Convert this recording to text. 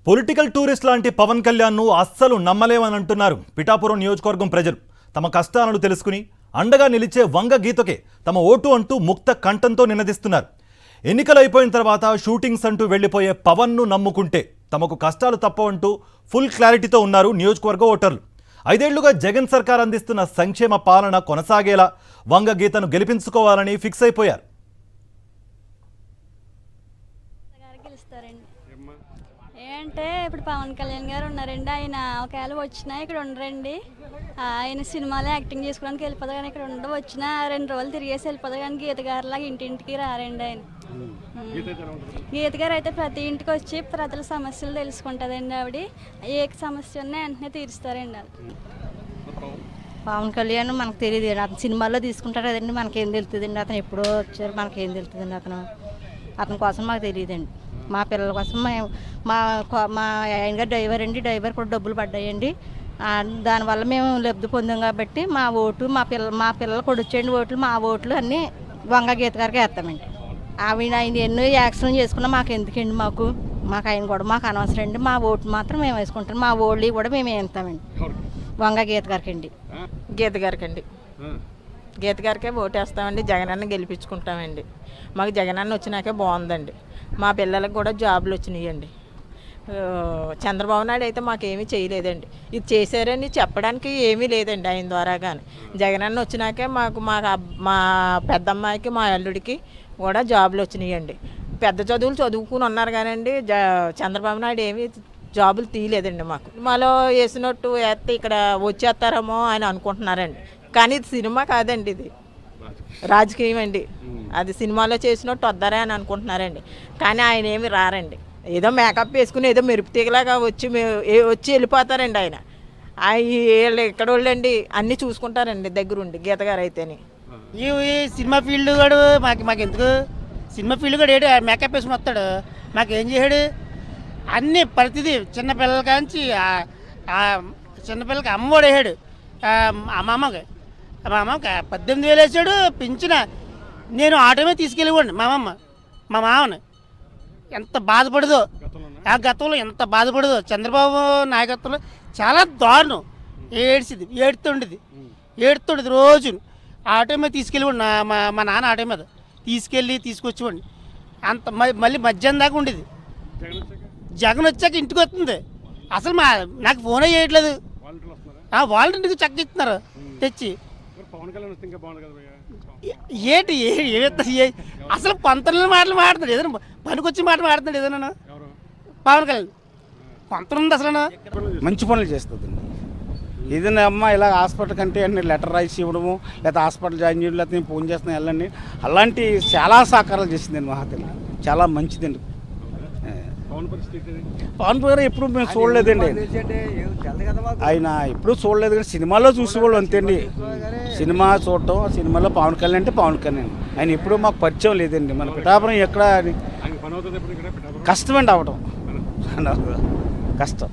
Political tourist లాంటి పవన్ కళ్యాణ్ను అస్సలు నమ్మలేమని అంటున్నారు పిఠాపురం నియోజకవర్గం ప్రజలు. తమ కష్టాలను తెలుసుకుని అండగా నిలిచే వంగ గీతకే తమ ఓటు అంటూ ముక్త కంఠంతో నినదిస్తున్నారు. ఎన్నికలు అయిపోయిన తర్వాత షూటింగ్స్ అంటూ వెళ్లిపోయే పవన్ను నమ్ముకుంటే తమకు కష్టాలు తప్పవంటూ ఫుల్ క్లారిటీతో ఉన్నారు నియోజకవర్గ ఓటర్లు. 5 ఏళ్లుగా జగన్ సర్కార్ అందిస్తున్న సంక్షేమ పాలన కొనసాగేలా వంగ గీతను గెలిపించుకోవాలని ఫిక్స్ అయిపోయారు. ఏంటంటే ఇప్పుడు పవన్ కళ్యాణ్ గారు ఉన్నారండి. ఆయన ఒకవేళ వచ్చినా ఇక్కడ ఉండరండి. ఆయన సినిమాలో యాక్టింగ్ చేసుకోవడానికి వెళ్ళిపోతారు, కానీ ఇక్కడ ఉండ వచ్చినా 2 రోజులు తిరిగేసి వెళ్ళిపోతారు, కానీ గీత గారిలాగా ఇంటింటికి రారండి ఆయన. గీత గారు అయితే ప్రతి ఇంటికి వచ్చి ప్రజల సమస్యలు తెలుసుకుంటుందండి. ఆవిడ ఏ సమస్య ఉన్నా వెంటనే తీరుస్తారండి. పవన్ కళ్యాణ్ మనకు తెలియదు, అతను సినిమాల్లో తీసుకుంటారు కదండి, మనకేం తెలుస్తుందండి. అతను ఎప్పుడో వచ్చారు, మనకేం తెలుస్తుందండి. అతని కోసం మాకు తెలియదండి. మా పిల్లల కోసం మా ఆయన గారు డ్రైవర్ అండి, డ్రైవర్ కూడా డబ్బులు పడ్డాయండి. దానివల్ల మేము లబ్ధి పొందాం కాబట్టి మా ఓటు మా పిల్లలు కొడుచేయండి ఓట్లు, మా ఓట్లు అన్నీ వంగ గీత గారికి వేస్తామండి. ఆయన ఎన్నో యాక్సిడెంట్ చేసుకున్నా మాకు ఎందుకండి, మాకు ఆయన కూడా మాకు అనవసరం అండి. మా ఓటు మాత్రం మేము వేసుకుంటాం, మా ఓళ్ళు కూడా మేము వేస్తామండి వంగ గీత గారికి అండి. గీత గారికే ఓటేస్తామండి. జగనన్న గెలిపించుకుంటామండి. మాకు జగనన్న వచ్చినాకే బాగుందండి. మా పిల్లలకు కూడా జాబులు వచ్చినాయండి. చంద్రబాబు నాయుడు అయితే మాకేమీ చేయలేదండి. ఇది చేశారని చెప్పడానికి ఏమీ లేదండి ఆయన ద్వారా. కానీ జగనన్న వచ్చినాకే మా పెద్దమ్మాయికి మా అల్లుడికి కూడా జాబులు వచ్చినాయండి. పెద్ద చదువులు చదువుకుని ఉన్నారు కానండి చంద్రబాబు నాయుడు ఏమీ జాబులు తీయలేదండి మాకు. సినిమాలో వేసినట్టు వేస్తే ఇక్కడ వచ్చేస్తారేమో అని అనుకుంటున్నారండి, కానీ ఇది సినిమా కాదండి, ఇది రాజకీయం అండి. అది సినిమాలో చేసినట్టు వద్దారే అని అనుకుంటున్నారండి, కానీ ఆయన ఏమి రారండి. ఏదో మేకప్ వేసుకుని ఏదో మెరుపు తీగలాగా వచ్చి వెళ్ళిపోతారండి. ఆయన వీళ్ళు ఇక్కడ వాళ్ళండి అన్నీ చూసుకుంటారండి దగ్గరుండి గీత గారు అయితేని. ఈ సినిమా ఫీల్డ్ కూడా మాకు ఎందుకు, సినిమా ఫీల్డ్ కూడా ఏడు మేకప్ వేసుకుని వస్తాడు, మాకేం చేశాడు అన్నీ ప్రతిదీ. చిన్నపిల్లల కాంచి చిన్నపిల్లలకి అమ్మఒడి వేసాడు, మా అమ్మకి 18,000 వేసాడు పింఛన. నేను ఆటోమే తీసుకెళ్ళివ్వండి మా మామని. ఎంత బాధపడదో ఆ గతంలో, ఎంత బాధపడదో చంద్రబాబు నాయకత్వంలో. చాలా దారుణం. ఏడుతుండేది రోజు. ఆటో మీద తీసుకెళ్ళివ్వండి, మా నాన్న ఆటో మీద తీసుకొచ్చివ్వండి. అంత మళ్ళీ మధ్యాహ్నం దాకా ఉండేది. జగన్ వచ్చాక ఇంటికి వస్తుంది. అసలు నాకు ఫోనే చేయట్లేదు. వాళ్ళ ఇంటికి చక్క ఇస్తున్నారు తెచ్చి. ఏంటి అసలు పంతొమ్మిది మాటలు మాట్లాడతాడు, ఏదైనా పనికొచ్చి మాట మాట్లాడుతాడు ఏదైనా. పవన్ కళ్యాణ్ పంతొమ్మిది అసలు మంచి పనులు చేస్తుంది. ఏదైనా అమ్మ ఇలా హాస్పిటల్ కంటే అన్ని లెటర్ రాసి ఇవ్వడము, లేకపోతే హాస్పిటల్ జాయిన్ చేయడం, లేకపోతే నేను ఫోన్ చేస్తున్నా వెళ్ళండి, అలాంటి చాలా సహకారాలు చేసిందండి మహాతల్లి. చాలా మంచిదండి. పవన్ గారు ఎప్పుడు మేము చూడలేదండి, ఆయన ఎప్పుడు చూడలేదు, కానీ సినిమాలో చూసేవాళ్ళు అంతేండి. సినిమా చూడటం, సినిమాలో పవన్ కళ్యాణ్ అంటే పవన్ కళ్యాణ్. ఆయన ఎప్పుడూ మాకు పరిచయం లేదండి. మన పిఠాపురం ఎక్కడ కష్టమండి అవడం, కష్టం.